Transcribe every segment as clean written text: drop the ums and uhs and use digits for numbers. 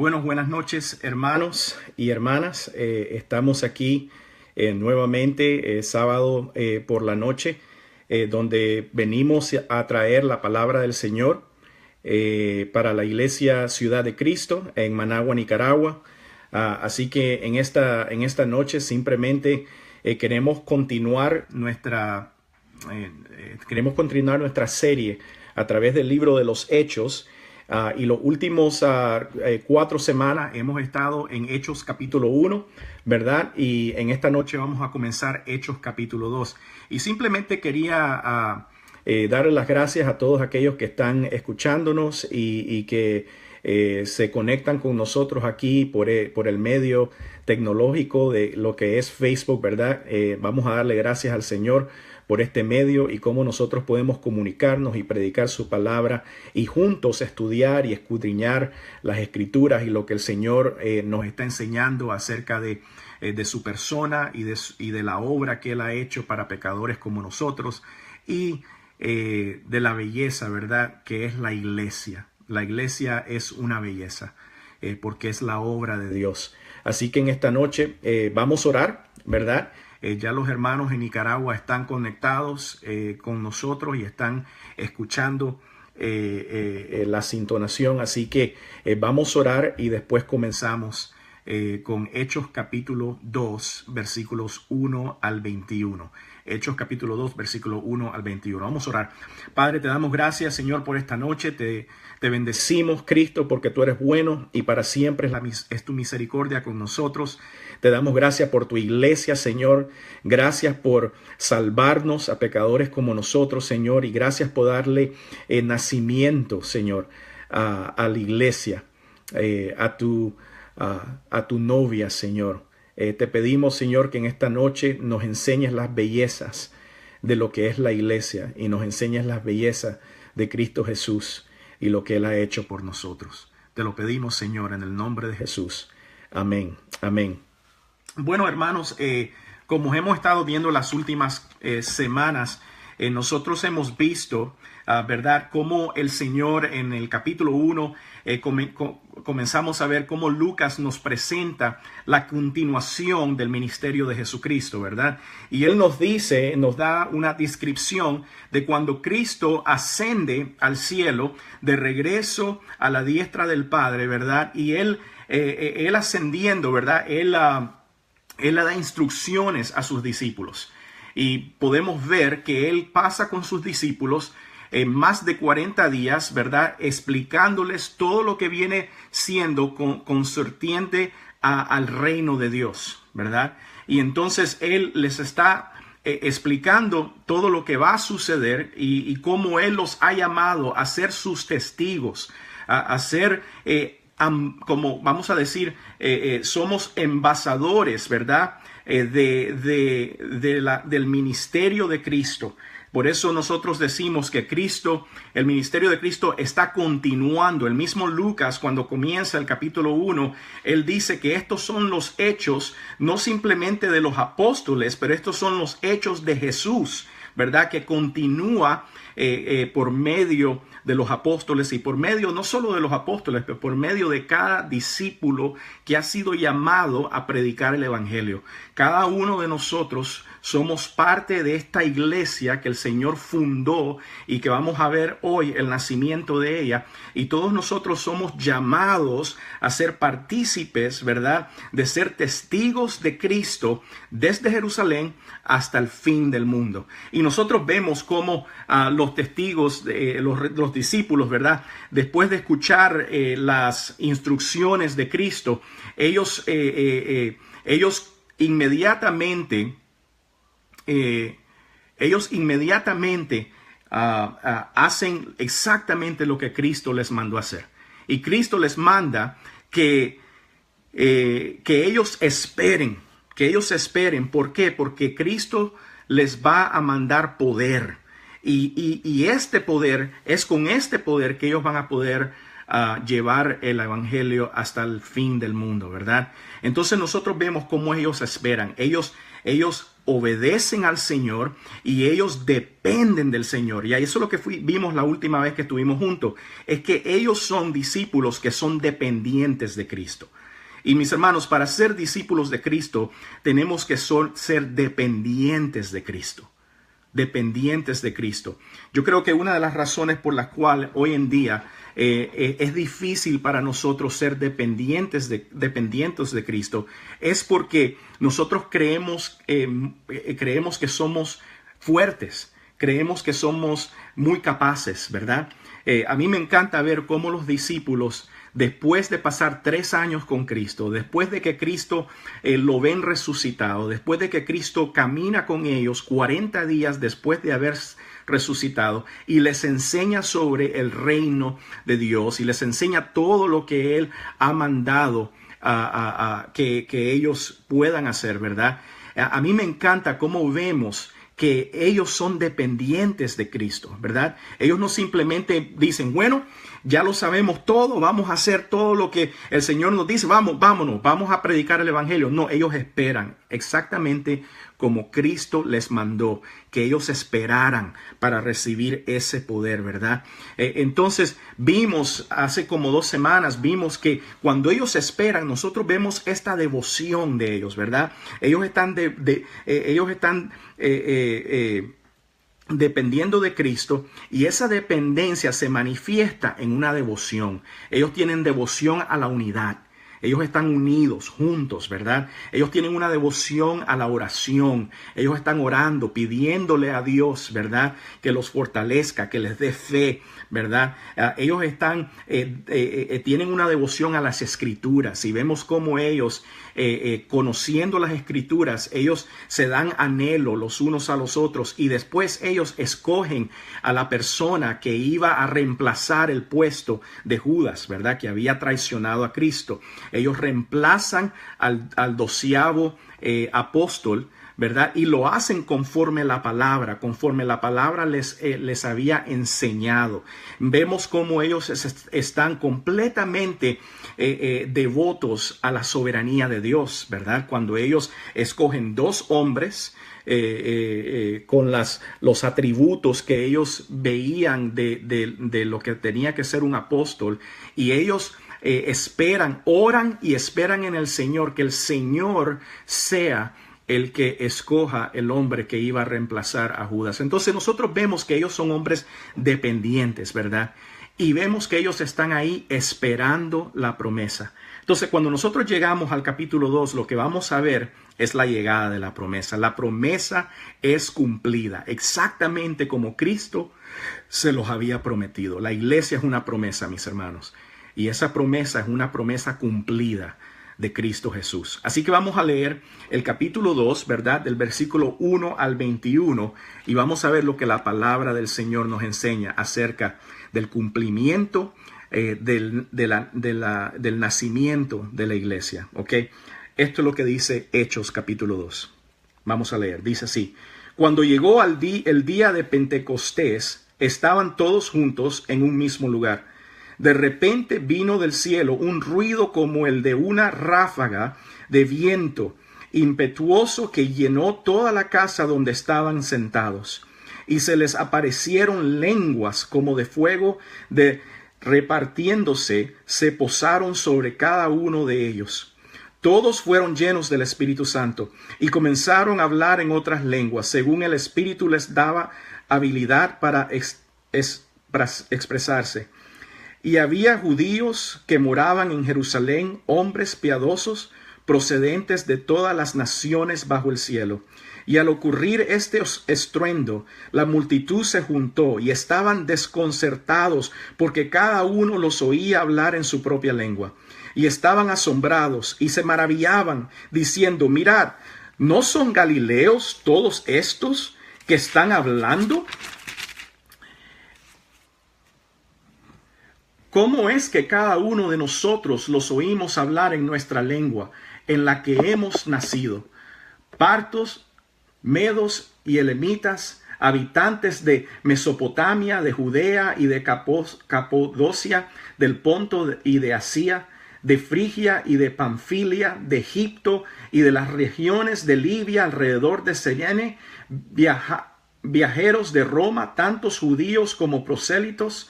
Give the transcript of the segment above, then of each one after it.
Bueno, buenas noches, hermanos y hermanas. Estamos aquí nuevamente sábado por la noche, donde venimos a traer la palabra del Señor para la Iglesia Ciudad de Cristo en Managua, Nicaragua. Así que en esta noche simplemente queremos continuar nuestra serie a través del libro de los Hechos. Y los últimos 4 semanas hemos estado en Hechos capítulo 1, ¿verdad? Y en esta noche vamos a comenzar Hechos capítulo 2. Y simplemente quería darle las gracias a todos aquellos que están escuchándonos y que se conectan con nosotros aquí por el medio tecnológico de lo que es Facebook, ¿verdad? Vamos a darle gracias al Señor por este medio y cómo nosotros podemos comunicarnos y predicar su palabra y juntos estudiar y escudriñar las escrituras y lo que el Señor nos está enseñando acerca de su persona y de la obra que Él ha hecho para pecadores como nosotros y de la belleza, ¿verdad?, que es la iglesia. La iglesia es una belleza porque es la obra de Dios. Así que en esta noche vamos a orar, ¿verdad? Ya los hermanos en Nicaragua están conectados con nosotros y están escuchando la sintonación. Así que vamos a orar y después comenzamos con Hechos capítulo 2, versículos 1 al 21. Hechos capítulo 2, versículo 1 al 21. Vamos a orar. Padre, te damos gracias, Señor, por esta noche. Te bendecimos, Cristo, porque tú eres bueno y para siempre es tu misericordia con nosotros. Te damos gracias por tu iglesia, Señor. Gracias por salvarnos a pecadores como nosotros, Señor. Y gracias por darle nacimiento, Señor, a la iglesia, a tu novia, Señor. Te pedimos, Señor, que en esta noche nos enseñes las bellezas de lo que es la iglesia y nos enseñes las bellezas de Cristo Jesús y lo que Él ha hecho por nosotros. Te lo pedimos, Señor, en el nombre de Jesús. Amén. Amén. Bueno, hermanos, como hemos estado viendo las últimas semanas, nosotros hemos visto, ¿verdad?, cómo el Señor en el capítulo 1 comenzamos a ver cómo Lucas nos presenta la continuación del ministerio de Jesucristo, ¿verdad? Y Él nos da una descripción de cuando Cristo ascende al cielo de regreso a la diestra del Padre, ¿verdad? Y Él ascendiendo, ¿verdad? Él le da instrucciones a sus discípulos. Y podemos ver que Él pasa con sus discípulos más de 40 días, ¿verdad?, explicándoles todo lo que viene siendo concerniente al reino de Dios, ¿verdad? Y entonces Él les está explicando todo lo que va a suceder y cómo Él los ha llamado a ser sus testigos, a ser como vamos a decir, somos embajadores, ¿verdad?, del ministerio de Cristo. Por eso nosotros decimos que el ministerio de Cristo está continuando. El mismo Lucas, cuando comienza el capítulo 1, él dice que estos son los hechos, no simplemente de los apóstoles, pero estos son los hechos de Jesús, ¿verdad?, que continúa por medio de los apóstoles y por medio no solo de los apóstoles, pero por medio de cada discípulo que ha sido llamado a predicar el evangelio. Cada uno de nosotros somos parte de esta iglesia que el Señor fundó y que vamos a ver hoy el nacimiento de ella. Y todos nosotros somos llamados a ser partícipes, ¿verdad?, de ser testigos de Cristo desde Jerusalén hasta el fin del mundo. Y nosotros vemos cómo los testigos, los discípulos, ¿verdad?, después de escuchar las instrucciones de Cristo, ellos inmediatamente hacen exactamente lo que Cristo les mandó a hacer. Y Cristo les manda que ellos esperen. ¿Por qué? Porque Cristo les va a mandar poder. Y este poder, es con este poder que ellos van a poder llevar el evangelio hasta el fin del mundo, ¿verdad? Entonces nosotros vemos cómo ellos esperan. Ellos obedecen al Señor y ellos dependen del Señor. Y eso es lo que vimos la última vez que estuvimos juntos, es que ellos son discípulos que son dependientes de Cristo. Y mis hermanos, para ser discípulos de Cristo, tenemos que ser dependientes de Cristo. Dependientes de Cristo. Yo creo que una de las razones por las cuales hoy en día es difícil para nosotros ser dependientes de Cristo es porque nosotros creemos que somos fuertes, creemos que somos muy capaces, ¿verdad? A mí me encanta ver cómo los discípulos, después de pasar 3 años con Cristo, después de que Cristo lo ven resucitado, después de que Cristo camina con ellos 40 días después de haber resucitado y les enseña sobre el reino de Dios y les enseña todo lo que Él ha mandado que ellos puedan hacer, ¿verdad? A mí me encanta cómo vemos que ellos son dependientes de Cristo, ¿verdad? Ellos no simplemente dicen, bueno, ya lo sabemos todo, vamos a hacer todo lo que el Señor nos dice, vámonos, vamos a predicar el Evangelio. No, ellos esperan exactamente como Cristo les mandó, que ellos esperaran para recibir ese poder, ¿verdad? Entonces vimos hace como 2 semanas, vimos que cuando ellos esperan, nosotros vemos esta devoción de ellos, ¿verdad? Ellos están dependiendo de Cristo y esa dependencia se manifiesta en una devoción. Ellos tienen devoción a la unidad. Ellos están unidos, juntos, ¿verdad? Ellos tienen una devoción a la oración. Ellos están orando, pidiéndole a Dios, ¿verdad? Que los fortalezca, que les dé fe, ¿verdad? Ellos tienen una devoción a las Escrituras y vemos cómo ellos, conociendo las Escrituras, ellos se dan anhelo los unos a los otros y después ellos escogen a la persona que iba a reemplazar el puesto de Judas, ¿verdad? Que había traicionado a Cristo. Ellos reemplazan al 12º apóstol, ¿verdad? Y lo hacen conforme la palabra les había enseñado. Vemos cómo ellos están completamente devotos a la soberanía de Dios, ¿verdad? Cuando ellos escogen 2 hombres con los atributos que ellos veían de lo que tenía que ser un apóstol, y ellos oran y esperan en el Señor, que el Señor sea el que escoja el hombre que iba a reemplazar a Judas. Entonces nosotros vemos que ellos son hombres dependientes, ¿verdad? Y vemos que ellos están ahí esperando la promesa. Entonces cuando nosotros llegamos al capítulo 2, lo que vamos a ver es la llegada de la promesa. La promesa es cumplida exactamente como Cristo se los había prometido. La iglesia es una promesa, mis hermanos. Y esa promesa es una promesa cumplida de Cristo Jesús. Así que vamos a leer el capítulo 2, ¿verdad? Del versículo 1 al 21 y vamos a ver lo que la palabra del Señor nos enseña acerca del cumplimiento del nacimiento de la iglesia, ¿ok? Esto es lo que dice Hechos capítulo 2. Vamos a leer, dice así: Cuando llegó el día de Pentecostés, estaban todos juntos en un mismo lugar. De repente vino del cielo un ruido como el de una ráfaga de viento impetuoso que llenó toda la casa donde estaban sentados. Y se les aparecieron lenguas como de fuego, repartiéndose, se posaron sobre cada uno de ellos. Todos fueron llenos del Espíritu Santo y comenzaron a hablar en otras lenguas, según el Espíritu les daba habilidad para expresarse. Y había judíos que moraban en Jerusalén, hombres piadosos, procedentes de todas las naciones bajo el cielo. Y al ocurrir este estruendo, la multitud se juntó y estaban desconcertados, porque cada uno los oía hablar en su propia lengua. Y estaban asombrados y se maravillaban, diciendo: Mirad, ¿no son galileos todos estos que están hablando? ¿Cómo es que cada uno de nosotros los oímos hablar en nuestra lengua, en la que hemos nacido? Partos, medos y elamitas, habitantes de Mesopotamia, de Judea y de Capadocia, del Ponto y de Asia, de Frigia y de Panfilia, de Egipto y de las regiones de Libia alrededor de Cirene, viajeros de Roma, tantos judíos como prosélitos,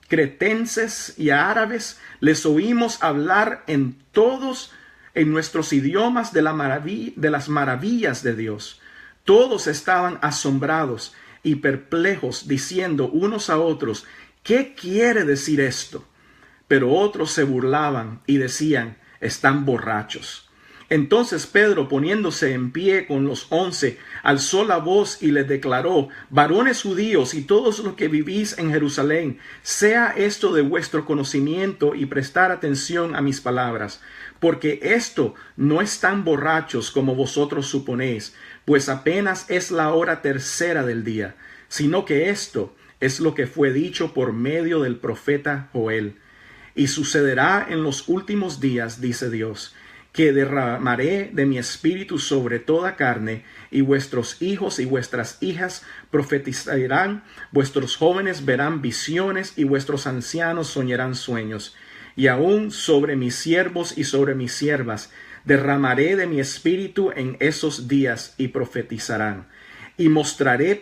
cretenses y árabes, les oímos hablar en nuestros idiomas de las maravillas de Dios. Todos estaban asombrados y perplejos, diciendo unos a otros, ¿qué quiere decir esto? Pero otros se burlaban y decían, están borrachos. Entonces Pedro, poniéndose en pie con los 11, alzó la voz y les declaró, varones judíos y todos los que vivís en Jerusalén, sea esto de vuestro conocimiento y prestar atención a mis palabras, porque esto no están borrachos como vosotros suponéis, pues apenas es la hora tercera del día, sino que esto es lo que fue dicho por medio del profeta Joel. Y sucederá en los últimos días, dice Dios, que derramaré de mi espíritu sobre toda carne, y vuestros hijos y vuestras hijas profetizarán, vuestros jóvenes verán visiones, y vuestros ancianos soñarán sueños. Y aún sobre mis siervos y sobre mis siervas derramaré de mi espíritu en esos días, y profetizarán. Y mostraré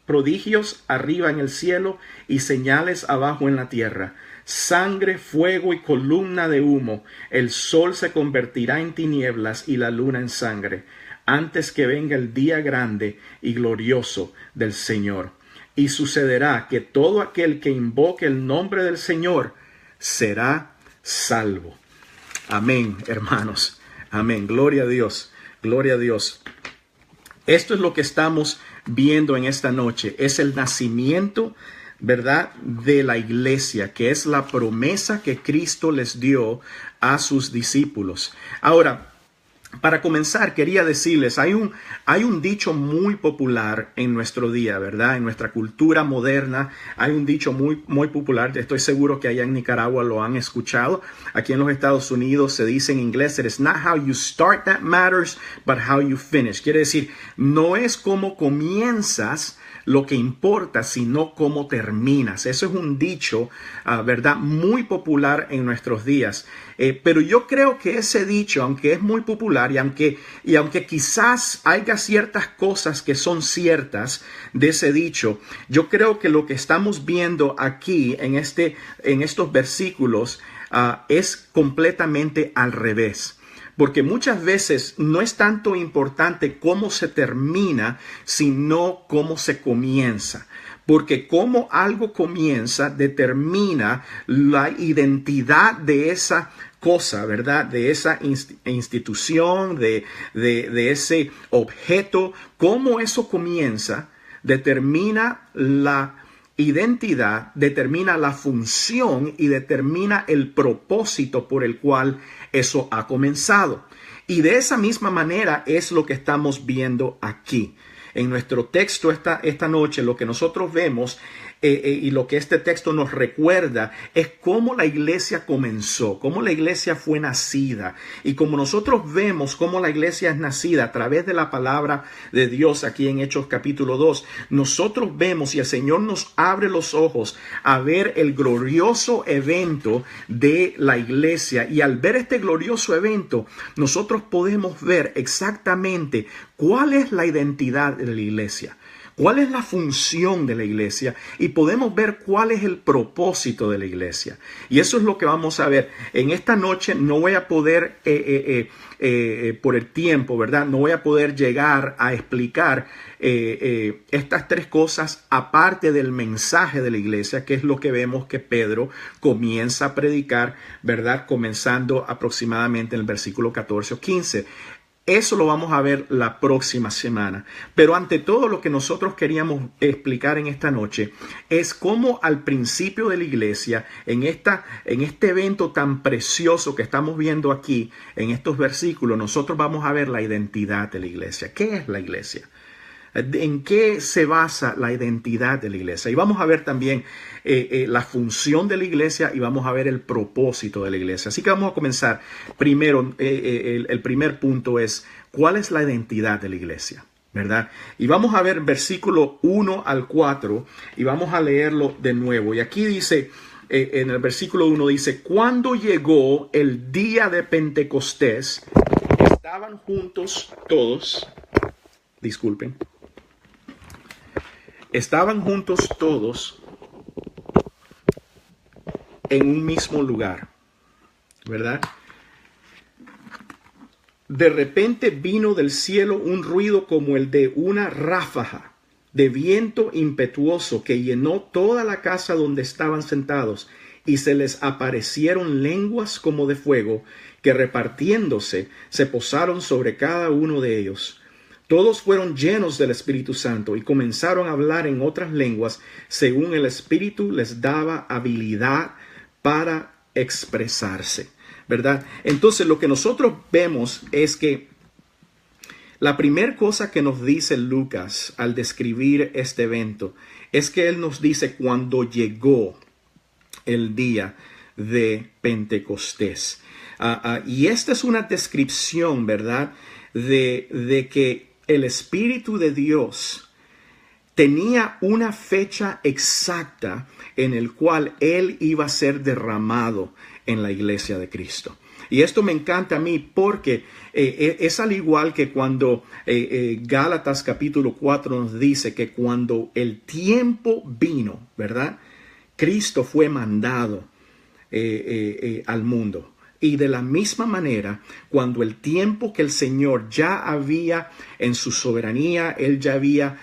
prodigios arriba en el cielo y señales abajo en la tierra, sangre, fuego y columna de humo. El sol se convertirá en tinieblas y la luna en sangre, antes que venga el día grande y glorioso del Señor. Y sucederá que todo aquel que invoque el nombre del Señor será salvo. Amén, hermanos. Amén. Gloria a Dios. Gloria a Dios. Esto es lo que estamos viendo en esta noche. Es el nacimiento, ¿verdad?, de la iglesia, que es la promesa que Cristo les dio a sus discípulos. Ahora, para comenzar, quería decirles, hay un dicho muy popular en nuestro día, ¿verdad? En nuestra cultura moderna hay un dicho muy popular. Estoy seguro que allá en Nicaragua lo han escuchado. Aquí en los Estados Unidos se dice en inglés, "It is not how you start that matters, but how you finish". Quiere decir, no es cómo comienzas lo que importa, sino cómo terminas. Eso es un dicho, ¿verdad?, muy popular en nuestros días. Pero yo creo que ese dicho, aunque es muy popular y aunque quizás haya ciertas cosas que son ciertas de ese dicho, yo creo que lo que estamos viendo aquí en estos versículos es completamente al revés. Porque muchas veces no es tanto importante cómo se termina, sino cómo se comienza. Porque cómo algo comienza determina la identidad de esa cosa, ¿verdad? De esa institución, de ese objeto. Cómo eso comienza determina la identidad, determina la función y determina el propósito por el cual eso ha comenzado. Y de esa misma manera es lo que estamos viendo aquí. En nuestro texto esta noche, lo que nosotros vemos y lo que este texto nos recuerda es cómo la iglesia comenzó, cómo la iglesia fue nacida. Y como nosotros vemos cómo la iglesia es nacida a través de la palabra de Dios aquí en Hechos capítulo 2, nosotros vemos y el Señor nos abre los ojos a ver el glorioso evento de la iglesia. Y al ver este glorioso evento, nosotros podemos ver exactamente cuál es la identidad de la iglesia. ¿Cuál es la función de la iglesia? Y podemos ver cuál es el propósito de la iglesia. Y eso es lo que vamos a ver. En esta noche no voy a poder, por el tiempo, ¿verdad? No voy a poder llegar a explicar estas tres cosas aparte del mensaje de la iglesia, que es lo que vemos que Pedro comienza a predicar, ¿verdad? Comenzando aproximadamente en el versículo 14 o 15. Eso lo vamos a ver la próxima semana. Pero ante todo, lo que nosotros queríamos explicar en esta noche es cómo al principio de la iglesia, en este evento tan precioso que estamos viendo aquí, en estos versículos, nosotros vamos a ver la identidad de la iglesia. ¿Qué es la iglesia? ¿En qué se basa la identidad de la iglesia? Y vamos a ver también la función de la iglesia y vamos a ver el propósito de la iglesia. Así que vamos a comenzar. Primero, el primer punto es, ¿cuál es la identidad de la iglesia? ¿Verdad? Y vamos a ver versículo 1 al 4 y vamos a leerlo de nuevo. Y aquí dice, en el versículo 1 dice, cuando llegó el día de Pentecostés, estaban juntos todos, disculpen, estaban juntos todos en un mismo lugar, ¿verdad? De repente vino del cielo un ruido como el de una ráfaga de viento impetuoso que llenó toda la casa donde estaban sentados, y se les aparecieron lenguas como de fuego, que repartiéndose se posaron sobre cada uno de ellos. Todos fueron llenos del Espíritu Santo y comenzaron a hablar en otras lenguas, según el Espíritu les daba habilidad para expresarse, ¿verdad? Entonces lo que nosotros vemos es que la primera cosa que nos dice Lucas al describir este evento es que él nos dice cuando llegó el día de Pentecostés. Y esta es una descripción, ¿verdad?, de que el Espíritu de Dios tenía una fecha exacta en el cual Él iba a ser derramado en la iglesia de Cristo. Y esto me encanta a mí porque es al igual que cuando Gálatas capítulo 4 nos dice que cuando el tiempo vino, ¿verdad?, Cristo fue mandado al mundo. Y de la misma manera, cuando el tiempo que el Señor ya había en su soberanía, Él ya había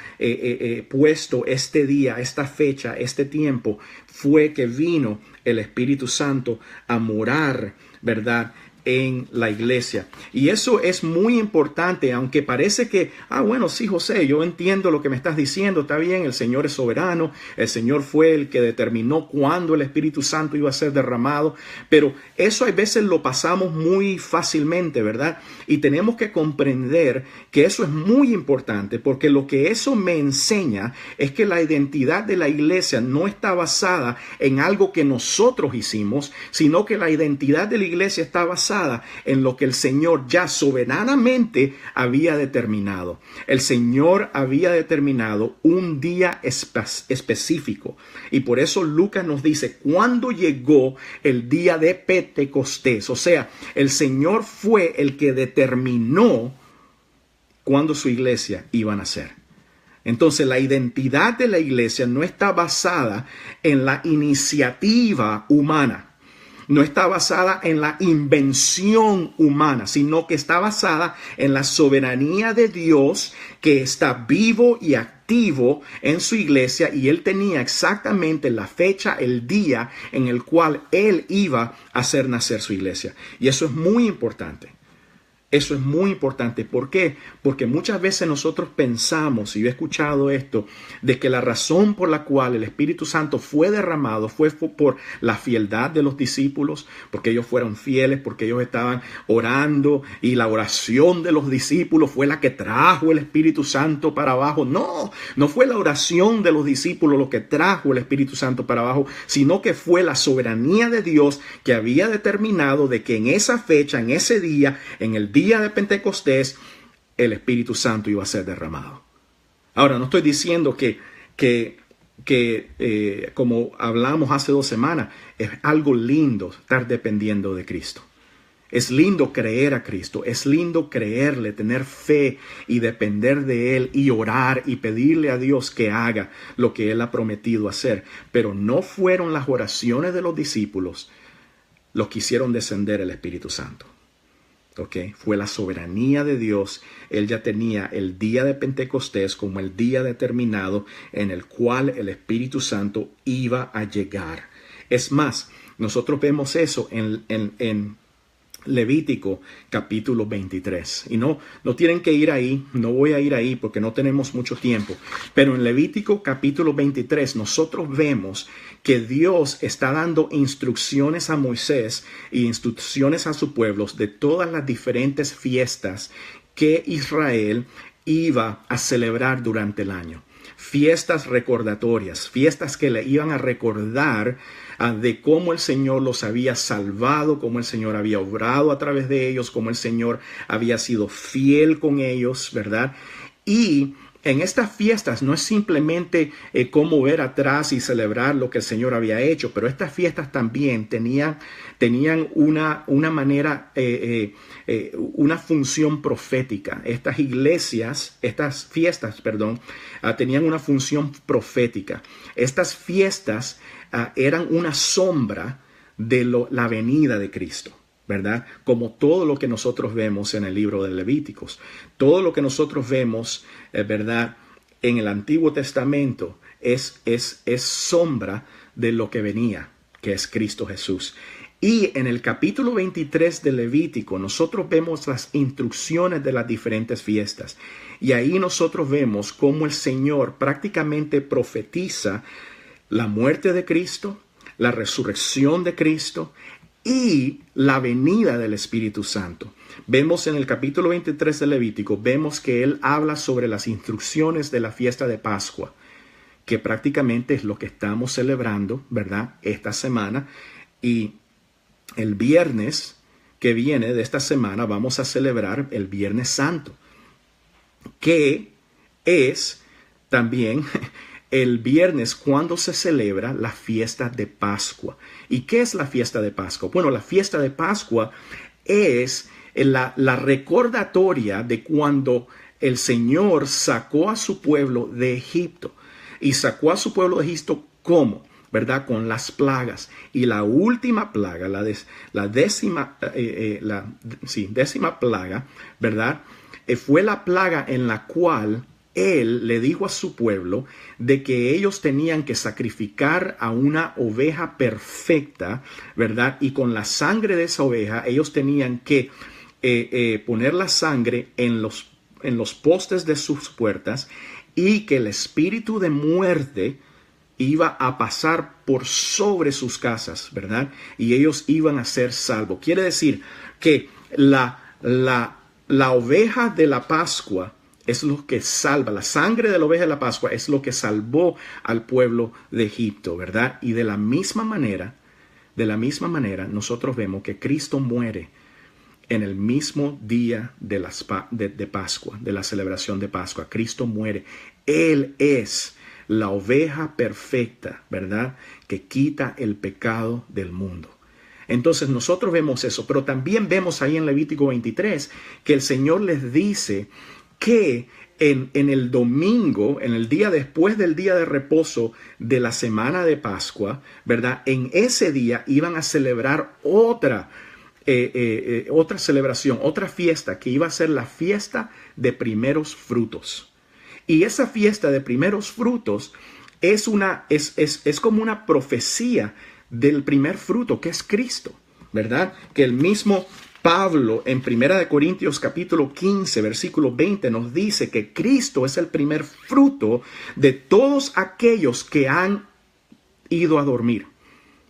puesto este día, esta fecha, este tiempo, fue que vino el Espíritu Santo a morar, ¿verdad?, en la iglesia. Y eso es muy importante, aunque parece que, bueno, sí, José, yo entiendo lo que me estás diciendo, está bien, el Señor es soberano, el Señor fue el que determinó cuándo el Espíritu Santo iba a ser derramado, pero eso a veces lo pasamos muy fácilmente, ¿verdad? Y tenemos que comprender que eso es muy importante, porque lo que eso me enseña es que la identidad de la iglesia no está basada en algo que nosotros hicimos, sino que la identidad de la iglesia está basada en lo que el Señor ya soberanamente había determinado. El Señor había determinado un día específico, y por eso Lucas nos dice cuándo llegó el día de Pentecostés. O sea, el Señor fue el que determinó cuándo su iglesia iba a nacer. Entonces la identidad de la iglesia no está basada en la iniciativa humana. No está basada en la invención humana, sino que está basada en la soberanía de Dios, que está vivo y activo en su iglesia, y Él tenía exactamente la fecha, el día en el cual Él iba a hacer nacer su iglesia. Y eso es muy importante. Eso es muy importante. ¿Por qué? Porque muchas veces nosotros pensamos, y yo he escuchado esto, de que la razón por la cual el Espíritu Santo fue derramado fue por la fieldad de los discípulos, porque ellos fueron fieles, porque ellos estaban orando y la oración de los discípulos fue la que trajo el Espíritu Santo para abajo. No, no fue la oración de los discípulos lo que trajo el Espíritu Santo para abajo, sino que fue la soberanía de Dios que había determinado de que en esa fecha, en ese día, en el día de Pentecostés, el Espíritu Santo iba a ser derramado. Ahora, no estoy diciendo que como hablamos hace 2 semanas, es algo lindo estar dependiendo de Cristo. Es lindo creer a Cristo, es lindo creerle, tener fe y depender de Él y orar y pedirle a Dios que haga lo que Él ha prometido hacer. Pero no fueron las oraciones de los discípulos los que hicieron descender el Espíritu Santo. Okay. Fue la soberanía de Dios. Él ya tenía el día de Pentecostés como el día determinado en el cual el Espíritu Santo iba a llegar. Es más, nosotros vemos eso en Levítico capítulo 23. Y no tienen que ir ahí, no voy a ir ahí porque no tenemos mucho tiempo. Pero en Levítico capítulo 23 nosotros vemos que Dios está dando instrucciones a Moisés y instrucciones a su pueblo de todas las diferentes fiestas que Israel iba a celebrar durante el año. Fiestas recordatorias, fiestas que le iban a recordar de cómo el Señor los había salvado, cómo el Señor había obrado a través de ellos, cómo el Señor había sido fiel con ellos, ¿verdad? Y en estas fiestas no es simplemente cómo ver atrás y celebrar lo que el Señor había hecho, pero estas fiestas también tenían una manera, una función profética. Estas fiestas, tenían una función profética. Estas fiestas eran una sombra de la venida de Cristo, ¿verdad? Como todo lo que nosotros vemos en el libro de Levíticos, todo lo que nosotros vemos, ¿verdad? En el Antiguo Testamento es sombra de lo que venía, que es Cristo Jesús. Y en el capítulo 23 de Levítico nosotros vemos las instrucciones de las diferentes fiestas. Y ahí nosotros vemos cómo el Señor prácticamente profetiza la muerte de Cristo, la resurrección de Cristo y la venida del Espíritu Santo. Vemos en el capítulo 23 de Levítico, vemos que él habla sobre las instrucciones de la fiesta de Pascua, que prácticamente es lo que estamos celebrando, ¿verdad? Esta semana. Y el viernes que viene de esta semana vamos a celebrar el Viernes Santo, que es también el viernes cuando se celebra la fiesta de Pascua. ¿Y qué es la fiesta de Pascua? Bueno, la fiesta de Pascua es la recordatoria de cuando el Señor sacó a su pueblo de Egipto. Y sacó a su pueblo de Egipto, ¿cómo? ¿Verdad? Con las plagas. Y la última plaga, décima plaga, ¿verdad? Fue la plaga en la cual él le dijo a su pueblo de que ellos tenían que sacrificar a una oveja perfecta, ¿verdad? Y con la sangre de esa oveja ellos tenían que poner la sangre en los postes de sus puertas, y que el espíritu de muerte iba a pasar por sobre sus casas, ¿verdad? Y ellos iban a ser salvos. Quiere decir que la oveja de la Pascua es lo que salva. La sangre de la oveja de la Pascua es lo que salvó al pueblo de Egipto, ¿verdad? Y de la misma manera, nosotros vemos que Cristo muere en el mismo día de Pascua, de la celebración de Pascua. Cristo muere. Él es la oveja perfecta, ¿verdad? Que quita el pecado del mundo. Entonces nosotros vemos eso, pero también vemos ahí en Levítico 23 que el Señor les dice que en el domingo, en el día después del día de reposo de la semana de Pascua, ¿verdad? En ese día iban a celebrar otra celebración, otra fiesta, que iba a ser la fiesta de primeros frutos. Y esa fiesta de primeros frutos es como una profecía del primer fruto, que es Cristo, ¿verdad? Que el mismo Pablo en 1 Corintios capítulo 15, versículo 20 nos dice que Cristo es el primer fruto de todos aquellos que han ido a dormir,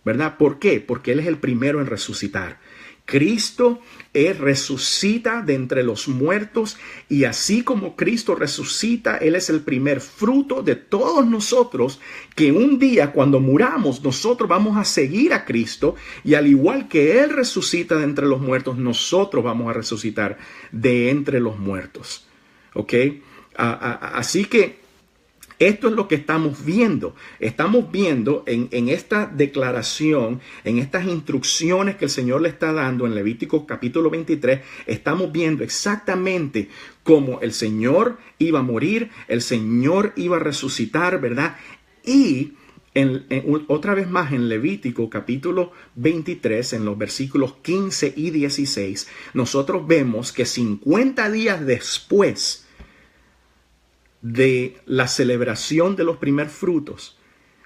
¿verdad? ¿Por qué? Porque Él es el primero en resucitar. Cristo resucita de entre los muertos, y así como Cristo resucita, Él es el primer fruto de todos nosotros, que un día cuando muramos nosotros vamos a seguir a Cristo, y al igual que Él resucita de entre los muertos, nosotros vamos a resucitar de entre los muertos. ¿Ok? Así que esto es lo que estamos viendo. Estamos viendo en esta declaración, en estas instrucciones que el Señor le está dando en Levítico capítulo 23, estamos viendo exactamente cómo el Señor iba a morir, el Señor iba a resucitar, ¿verdad? Y otra vez más en Levítico capítulo 23, en los versículos 15 y 16, nosotros vemos que 50 días después de la celebración de los primeros frutos,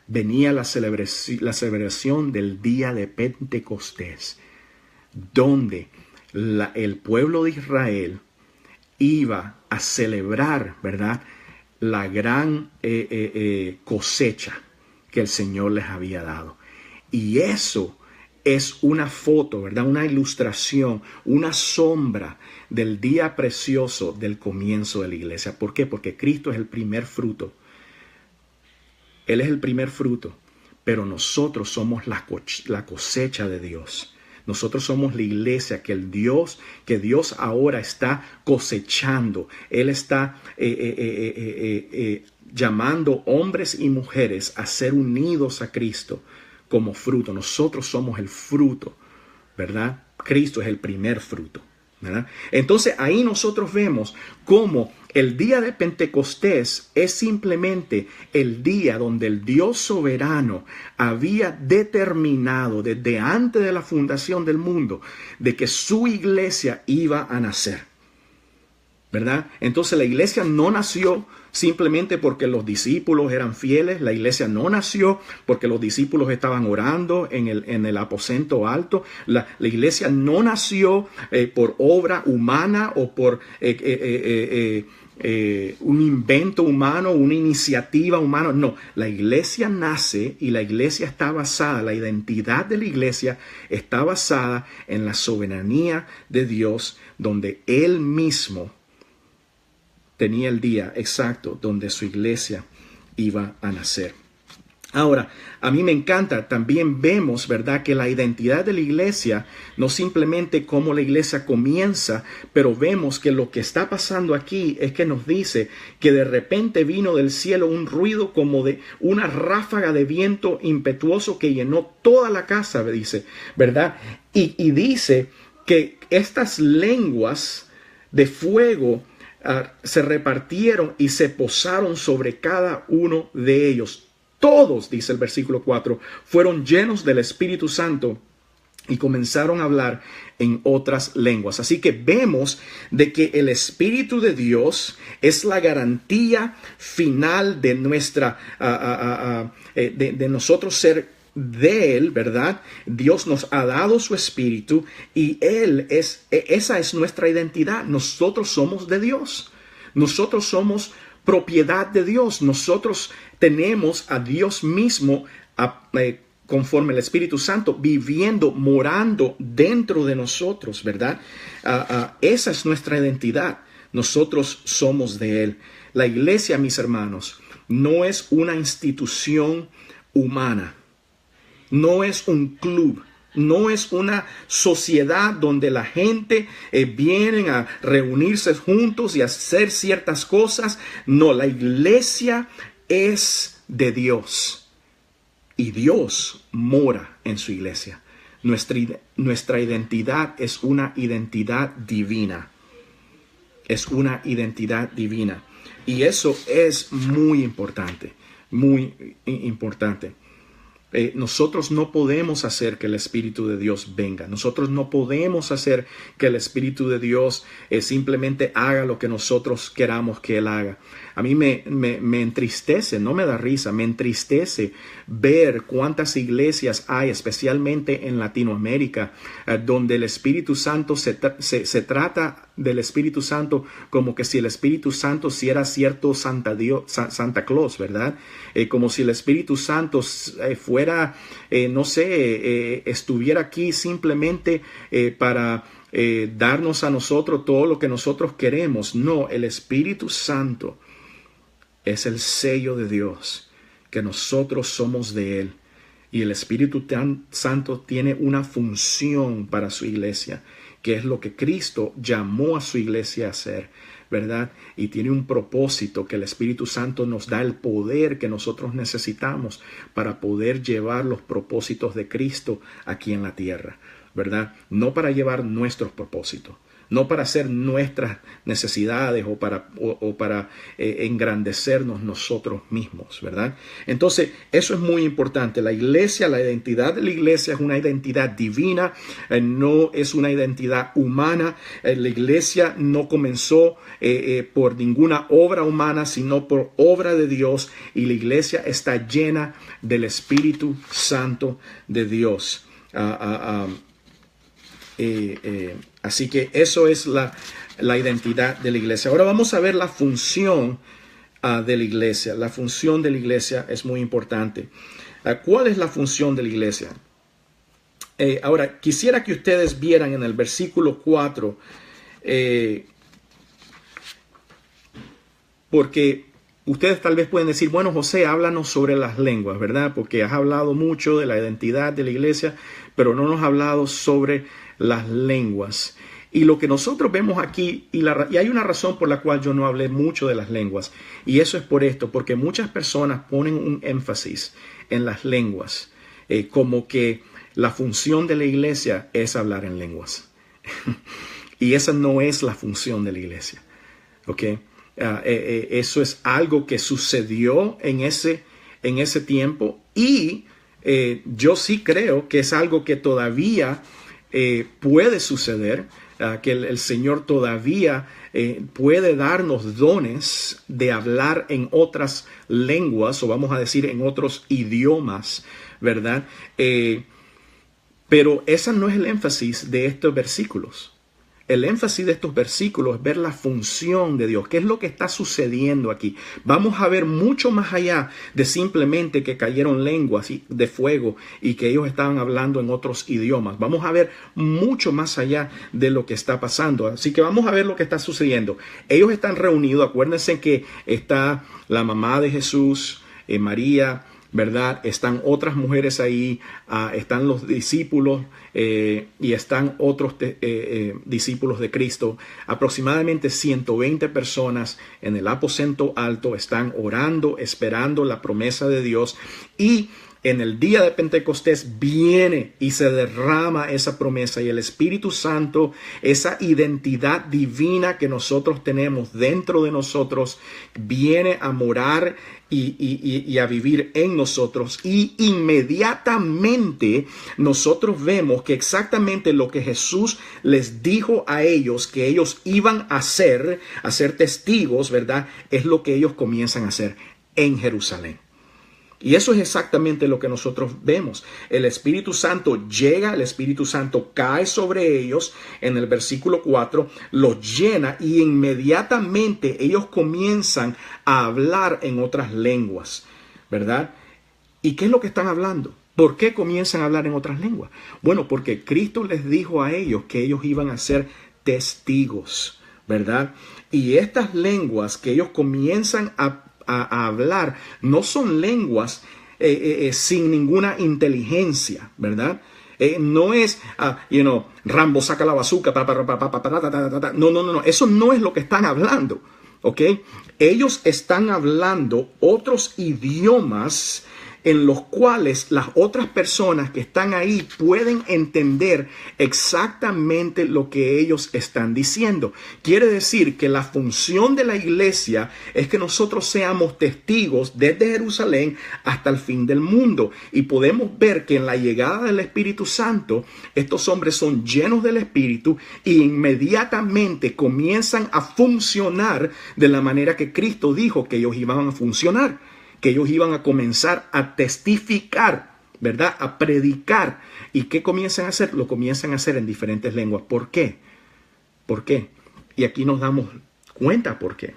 venía la celebración del día de Pentecostés, donde el pueblo de Israel iba a celebrar, ¿verdad?, la gran cosecha que el Señor les había dado. Y eso es una foto, ¿verdad?, una ilustración, una sombra del día precioso del comienzo de la iglesia. ¿Por qué? Porque Cristo es el primer fruto. Él es el primer fruto, pero nosotros somos la cosecha de Dios. Nosotros somos la iglesia que Dios ahora está cosechando. Él está llamando hombres y mujeres a ser unidos a Cristo como fruto. Nosotros somos el fruto, ¿verdad? Cristo es el primer fruto, ¿verdad? Entonces ahí nosotros vemos cómo el día de Pentecostés es simplemente el día donde el Dios soberano había determinado desde antes de la fundación del mundo de que su iglesia iba a nacer, ¿verdad? Entonces la iglesia no nació simplemente porque los discípulos eran fieles. La iglesia no nació porque los discípulos estaban orando en el aposento alto. La iglesia no nació por obra humana o por un invento humano, una iniciativa humana. No, la iglesia nace y la iglesia está basada, la identidad de la iglesia está basada en la soberanía de Dios, donde Él mismo tenía el día exacto donde su iglesia iba a nacer. Ahora, a mí me encanta, también vemos, ¿verdad?, que la identidad de la iglesia, no simplemente cómo la iglesia comienza, pero vemos que lo que está pasando aquí es que nos dice que de repente vino del cielo un ruido como de una ráfaga de viento impetuoso que llenó toda la casa, dice, ¿verdad? Y dice que estas lenguas de fuego se repartieron y se posaron sobre cada uno de ellos. Todos, dice el versículo 4, fueron llenos del Espíritu Santo y comenzaron a hablar en otras lenguas. Así que vemos de que el Espíritu de Dios es la garantía final de nuestra, de nosotros ser de Él, ¿verdad? Dios nos ha dado su Espíritu y esa es nuestra identidad. Nosotros somos de Dios. Nosotros somos propiedad de Dios. Nosotros tenemos a Dios mismo conforme el Espíritu Santo viviendo, morando dentro de nosotros, ¿verdad? Esa es nuestra identidad. Nosotros somos de Él. La iglesia, mis hermanos, no es una institución humana. No es un club, no es una sociedad donde la gente viene a reunirse juntos y hacer ciertas cosas. No, la iglesia es de Dios y Dios mora en su iglesia. Nuestra identidad es una identidad divina. Es una identidad divina. Y eso es muy importante, muy importante. Nosotros no podemos hacer que el Espíritu de Dios venga. Nosotros no podemos hacer que el Espíritu de Dios simplemente haga lo que nosotros queramos que Él haga. A mí me entristece, no me da risa, me entristece ver cuántas iglesias hay, especialmente en Latinoamérica, donde el Espíritu Santo se trata del Espíritu Santo como que si el Espíritu Santo si era cierto Santa Claus, ¿verdad? Como si el Espíritu Santo fuera, estuviera aquí simplemente para darnos a nosotros todo lo que nosotros queremos. No, el Espíritu Santo es el sello de Dios, que nosotros somos de Él. Y el Espíritu Santo tiene una función para su iglesia, que es lo que Cristo llamó a su iglesia a hacer, ¿verdad? Y tiene un propósito, que el Espíritu Santo nos da el poder que nosotros necesitamos para poder llevar los propósitos de Cristo aquí en la tierra, ¿verdad? No para llevar nuestros propósitos, no para hacer nuestras necesidades o para engrandecernos nosotros mismos, ¿verdad? Entonces, eso es muy importante. La iglesia, la identidad de la iglesia es una identidad divina, no es una identidad humana. La iglesia no comenzó por ninguna obra humana, sino por obra de Dios, y la iglesia está llena del Espíritu Santo de Dios. Así que eso es la identidad de la iglesia. Ahora vamos a ver la función de la iglesia. La función de la iglesia es muy importante. ¿Cuál es la función de la iglesia? Ahora, quisiera que ustedes vieran en el versículo 4, porque ustedes tal vez pueden decir, bueno, José, háblanos sobre las lenguas, ¿verdad? Porque has hablado mucho de la identidad de la iglesia, pero no nos has hablado sobre las lenguas. Y lo que nosotros vemos aquí, y hay una razón por la cual yo no hablé mucho de las lenguas, y eso es por esto, porque muchas personas ponen un énfasis en las lenguas, como que la función de la iglesia es hablar en lenguas. Y esa no es la función de la iglesia, ¿ok? Eso es algo que sucedió en ese tiempo, y yo sí creo que es algo que todavía puede suceder, que el Señor todavía puede darnos dones de hablar en otras lenguas, o vamos a decir en otros idiomas, ¿verdad? Pero ese no es el énfasis de estos versículos. El énfasis de estos versículos es ver la función de Dios. ¿Qué es lo que está sucediendo aquí? Vamos a ver mucho más allá de simplemente que cayeron lenguas de fuego y que ellos estaban hablando en otros idiomas. Vamos a ver mucho más allá de lo que está pasando. Así que vamos a ver lo que está sucediendo. Ellos están reunidos. Acuérdense que está la mamá de Jesús, María, ¿verdad? Están otras mujeres ahí, están los discípulos y están otros discípulos de Cristo. Aproximadamente 120 personas en el aposento alto están orando, esperando la promesa de Dios, y en el día de Pentecostés viene y se derrama esa promesa, y el Espíritu Santo, esa identidad divina que nosotros tenemos dentro de nosotros, viene a morar y a vivir en nosotros, y inmediatamente nosotros vemos que exactamente lo que Jesús les dijo a ellos que ellos iban a ser testigos, ¿verdad? Es lo que ellos comienzan a hacer en Jerusalén. Y eso es exactamente lo que nosotros vemos. El Espíritu Santo llega, el Espíritu Santo cae sobre ellos en el versículo 4, los llena, y inmediatamente ellos comienzan a hablar en otras lenguas, ¿verdad? ¿Y qué es lo que están hablando? ¿Por qué comienzan a hablar en otras lenguas? Bueno, porque Cristo les dijo a ellos que ellos iban a ser testigos, ¿verdad? Y estas lenguas que ellos comienzan a hablar no son lenguas sin ninguna inteligencia, ¿verdad? No es, Rambo saca la bazooka, no, eso no es lo que están hablando, ¿ok? Ellos están hablando otros idiomas en los cuales las otras personas que están ahí pueden entender exactamente lo que ellos están diciendo. Quiere decir que la función de la iglesia es que nosotros seamos testigos desde Jerusalén hasta el fin del mundo. Y podemos ver que en la llegada del Espíritu Santo, estos hombres son llenos del Espíritu e inmediatamente comienzan a funcionar de la manera que Cristo dijo que ellos iban a funcionar, que ellos iban a comenzar a testificar, ¿verdad? A predicar. ¿Y qué comienzan a hacer? Lo comienzan a hacer en diferentes lenguas. ¿Por qué? ¿Por qué? Y aquí nos damos cuenta por qué.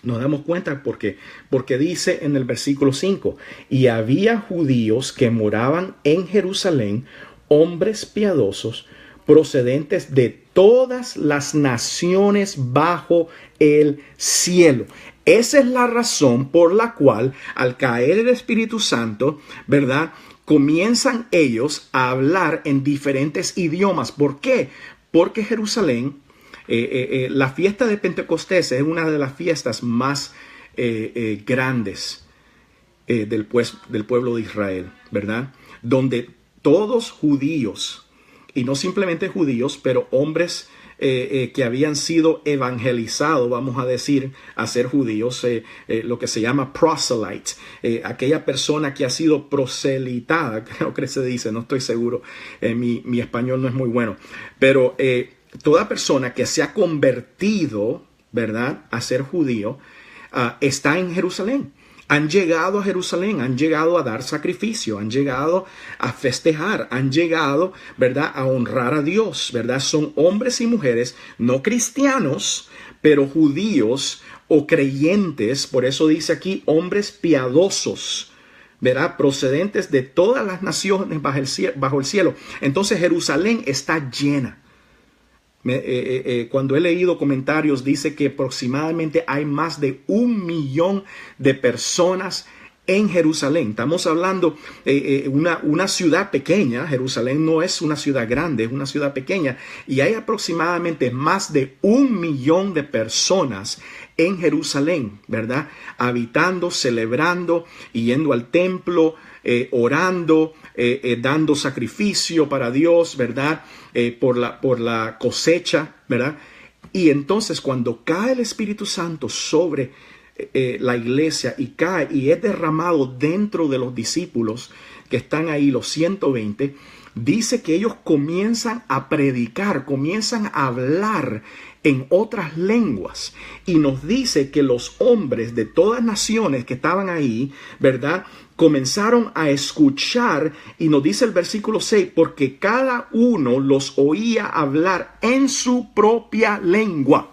Nos damos cuenta por qué. Porque dice en el versículo 5, y había judíos que moraban en Jerusalén, hombres piadosos, procedentes de todas las naciones bajo el cielo. Esa es la razón por la cual al caer el Espíritu Santo, ¿verdad?, comienzan ellos a hablar en diferentes idiomas. ¿Por qué? Porque Jerusalén, la fiesta de Pentecostés es una de las fiestas más grandes del pueblo de Israel, ¿verdad? Donde todos judíos, y no simplemente judíos, pero hombres que habían sido evangelizados, vamos a decir, a ser judíos, lo que se llama proselyte, aquella persona que ha sido proselitada, creo que se dice, no estoy seguro, mi español no es muy bueno, pero toda persona que se ha convertido, ¿verdad?, a ser judío, está en Jerusalén. Han llegado a Jerusalén, han llegado a dar sacrificio, han llegado a festejar, han llegado, ¿verdad?, a honrar a Dios, ¿verdad? Son hombres y mujeres no cristianos, pero judíos o creyentes. Por eso dice aquí hombres piadosos, ¿verdad?, procedentes de todas las naciones bajo el cielo. Entonces Jerusalén está llena, Cuando he leído comentarios, dice que aproximadamente hay más de 1 millón de personas en Jerusalén. Estamos hablando de una ciudad pequeña. Jerusalén no es una ciudad grande, es una ciudad pequeña. Y hay aproximadamente más de 1 millón de personas en Jerusalén, ¿verdad? Habitando, celebrando, yendo al templo, orando, dando sacrificio para Dios, ¿verdad? Por la cosecha, ¿verdad? Y entonces cuando cae el Espíritu Santo sobre la iglesia y cae y es derramado dentro de los discípulos que están ahí, los 120, dice que ellos comienzan a predicar, comienzan a hablar en otras lenguas, y nos dice que los hombres de todas naciones que estaban ahí, ¿verdad?, comenzaron a escuchar, y nos dice el versículo 6, porque cada uno los oía hablar en su propia lengua.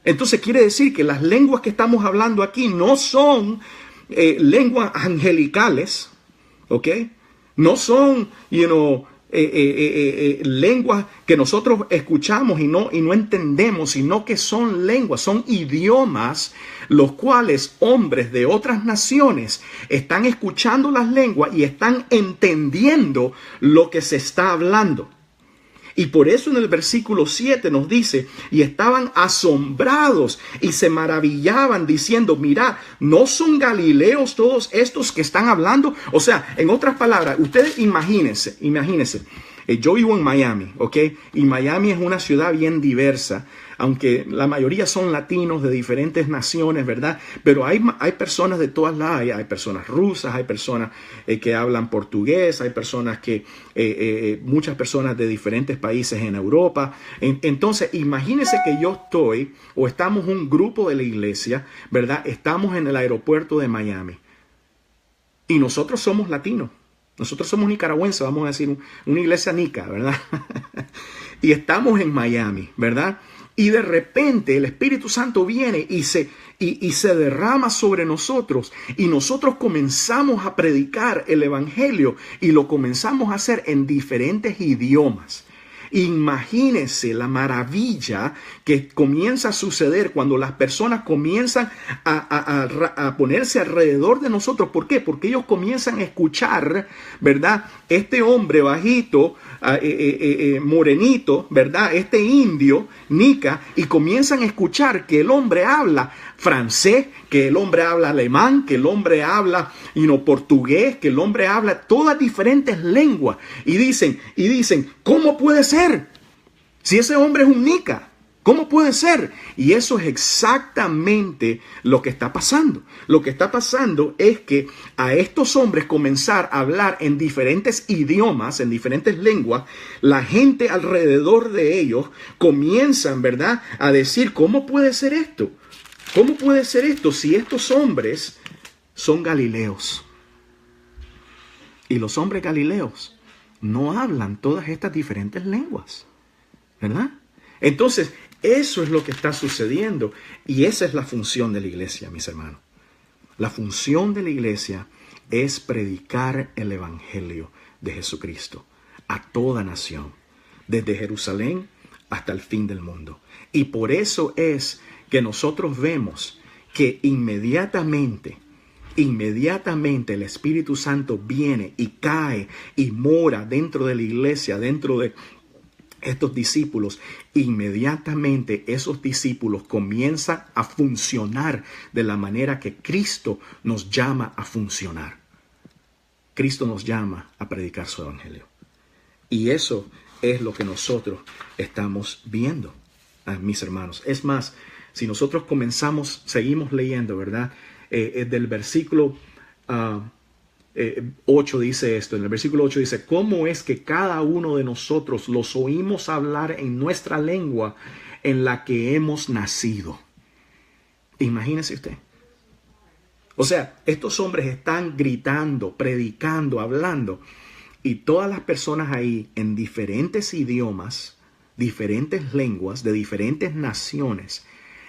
Entonces quiere decir que las lenguas que estamos hablando aquí no son lenguas angelicales, ¿ok? No son, lenguas que nosotros escuchamos y no entendemos, sino que son lenguas, son idiomas, los cuales hombres de otras naciones están escuchando las lenguas y están entendiendo lo que se está hablando. Y por eso en el versículo 7 nos dice, y estaban asombrados y se maravillaban diciendo, mirad, ¿no son galileos todos estos que están hablando? O sea, en otras palabras, ustedes imagínense, yo vivo en Miami, ¿ok? Y Miami es una ciudad bien diversa, aunque la mayoría son latinos de diferentes naciones, ¿verdad? Pero hay personas de todas las, hay personas rusas, hay personas que hablan portugués, hay personas muchas personas de diferentes países en Europa. Entonces, imagínense que yo estamos un grupo de la iglesia, ¿verdad? Estamos en el aeropuerto de Miami y nosotros somos latinos. Nosotros somos nicaragüenses, vamos a decir, una iglesia nica, ¿verdad? Y estamos en Miami, ¿verdad? Y de repente el Espíritu Santo viene y se derrama sobre nosotros. Y nosotros comenzamos a predicar el Evangelio y lo comenzamos a hacer en diferentes idiomas. Imagínense la maravilla que comienza a suceder cuando las personas comienzan a ponerse alrededor de nosotros. ¿Por qué? Porque ellos comienzan a escuchar, ¿verdad? Este hombre bajito, morenito, ¿verdad? Este indio, nica, y comienzan a escuchar que el hombre habla francés, que el hombre habla alemán, que el hombre habla portugués, que el hombre habla todas diferentes lenguas. Y dicen, ¿cómo puede ser? Si ese hombre es un nica, ¿cómo puede ser? Y eso es exactamente lo que está pasando. Lo que está pasando es que a estos hombres comenzar a hablar en diferentes idiomas, en diferentes lenguas, la gente alrededor de ellos comienzan, ¿verdad?, a decir, ¿cómo puede ser esto? ¿Cómo puede ser esto si estos hombres son galileos? Y los hombres galileos no hablan todas estas diferentes lenguas, ¿verdad? Entonces, eso es lo que está sucediendo y esa es la función de la iglesia, mis hermanos. La función de la iglesia es predicar el evangelio de Jesucristo a toda nación, desde Jerusalén hasta el fin del mundo. Y por eso es que nosotros vemos que inmediatamente el Espíritu Santo viene y cae y mora dentro de la iglesia, dentro de estos discípulos. Inmediatamente esos discípulos comienzan a funcionar de la manera que Cristo nos llama a funcionar. Cristo nos llama a predicar su evangelio. Y eso es lo que nosotros estamos viendo, mis hermanos. Es más, si nosotros seguimos leyendo, ¿verdad? Del versículo 8 dice esto. En el versículo 8 dice, ¿cómo es que cada uno de nosotros los oímos hablar en nuestra lengua en la que hemos nacido? Imagínese usted. O sea, estos hombres están gritando, predicando, hablando. Y todas las personas ahí en diferentes idiomas, diferentes lenguas, de diferentes naciones,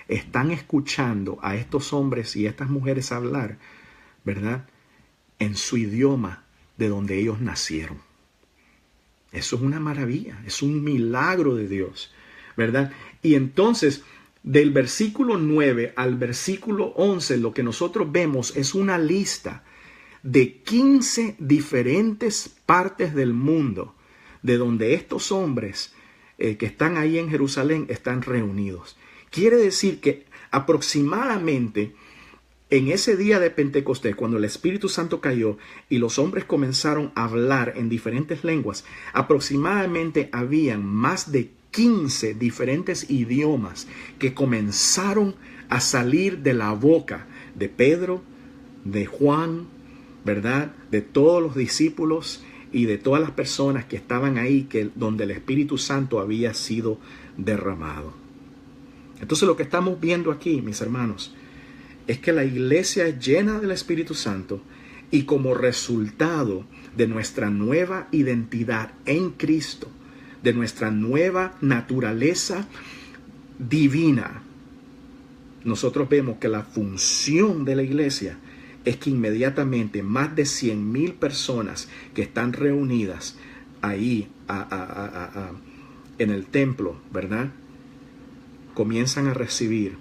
están escuchando a estos hombres y estas mujeres hablar, ¿verdad?, en su idioma de donde ellos nacieron. Eso es una maravilla, es un milagro de Dios, ¿verdad? Y entonces, del versículo 9 al versículo 11, lo que nosotros vemos es una lista de 15 diferentes partes del mundo de donde estos hombres que están ahí en Jerusalén están reunidos. Quiere decir que aproximadamente en ese día de Pentecostés, cuando el Espíritu Santo cayó y los hombres comenzaron a hablar en diferentes lenguas, aproximadamente habían más de 15 diferentes idiomas que comenzaron a salir de la boca de Pedro, de Juan, ¿verdad? De todos los discípulos y de todas las personas que estaban ahí, donde el Espíritu Santo había sido derramado. Entonces lo que estamos viendo aquí, mis hermanos, es que la iglesia es llena del Espíritu Santo y como resultado de nuestra nueva identidad en Cristo, de nuestra nueva naturaleza divina, nosotros vemos que la función de la iglesia es que inmediatamente más de 100,000 personas que están reunidas ahí en el templo, ¿verdad? Comienzan a recibir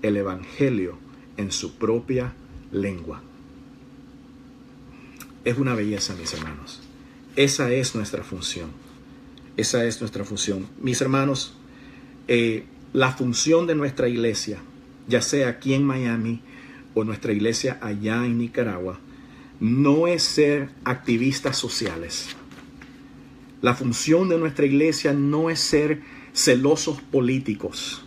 el evangelio en su propia lengua. Es una belleza, mis hermanos. Esa es nuestra función. Esa es nuestra función. Mis hermanos, la función de nuestra iglesia, ya sea aquí en Miami o nuestra iglesia allá en Nicaragua, no es ser activistas sociales. La función de nuestra iglesia no es ser celosos políticos.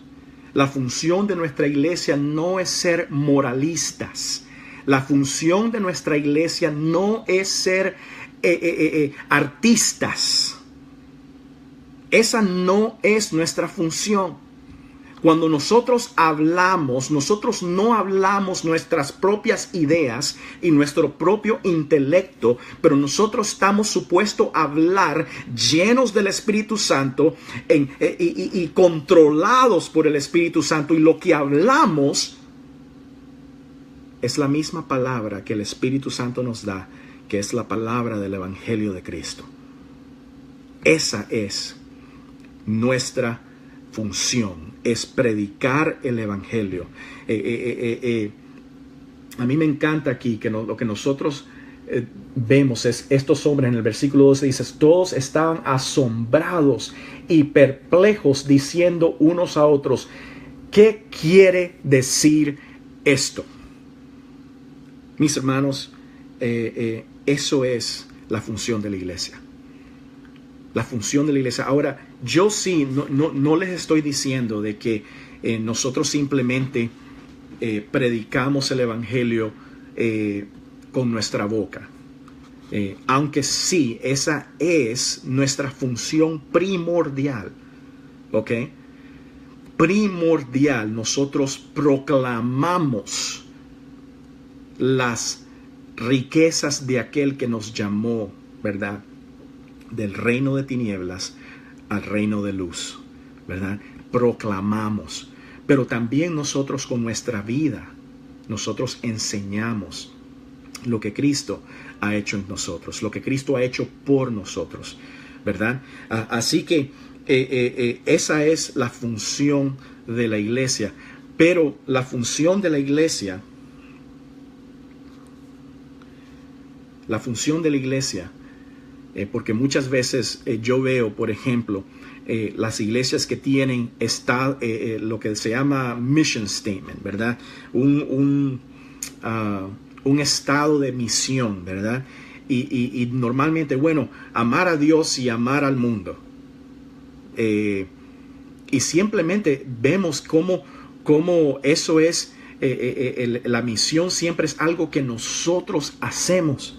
La función de nuestra iglesia no es ser moralistas. La función de nuestra iglesia no es ser artistas. Esa no es nuestra función. Cuando nosotros hablamos, nosotros no hablamos nuestras propias ideas y nuestro propio intelecto, pero nosotros estamos supuestos a hablar llenos del Espíritu Santo y controlados por el Espíritu Santo. Y lo que hablamos es la misma palabra que el Espíritu Santo nos da, que es la palabra del Evangelio de Cristo. Esa es nuestra función, es predicar el Evangelio. A mí me encanta aquí que lo que nosotros vemos es estos hombres en el versículo 12 dice, todos estaban asombrados y perplejos diciendo unos a otros, ¿qué quiere decir esto? Mis hermanos, eso es la función de la iglesia. La función de la iglesia. Ahora, yo sí, no les estoy diciendo de que nosotros simplemente predicamos el Evangelio con nuestra boca. Aunque sí, esa es nuestra función primordial. ¿Ok? Primordial. Nosotros proclamamos las riquezas de aquel que nos llamó, ¿verdad? Del reino de tinieblas al reino de luz, ¿verdad? Proclamamos, pero también nosotros con nuestra vida, nosotros enseñamos lo que Cristo ha hecho en nosotros, lo que Cristo ha hecho por nosotros, ¿verdad? Así que esa es la función de la iglesia, pero la función de la iglesia, porque muchas veces yo veo, por ejemplo, las iglesias que tienen lo que se llama mission statement, ¿verdad? Un estado de misión, ¿verdad? Y normalmente, bueno, amar a Dios y amar al mundo. Y simplemente vemos cómo eso es, la misión siempre es algo que nosotros hacemos.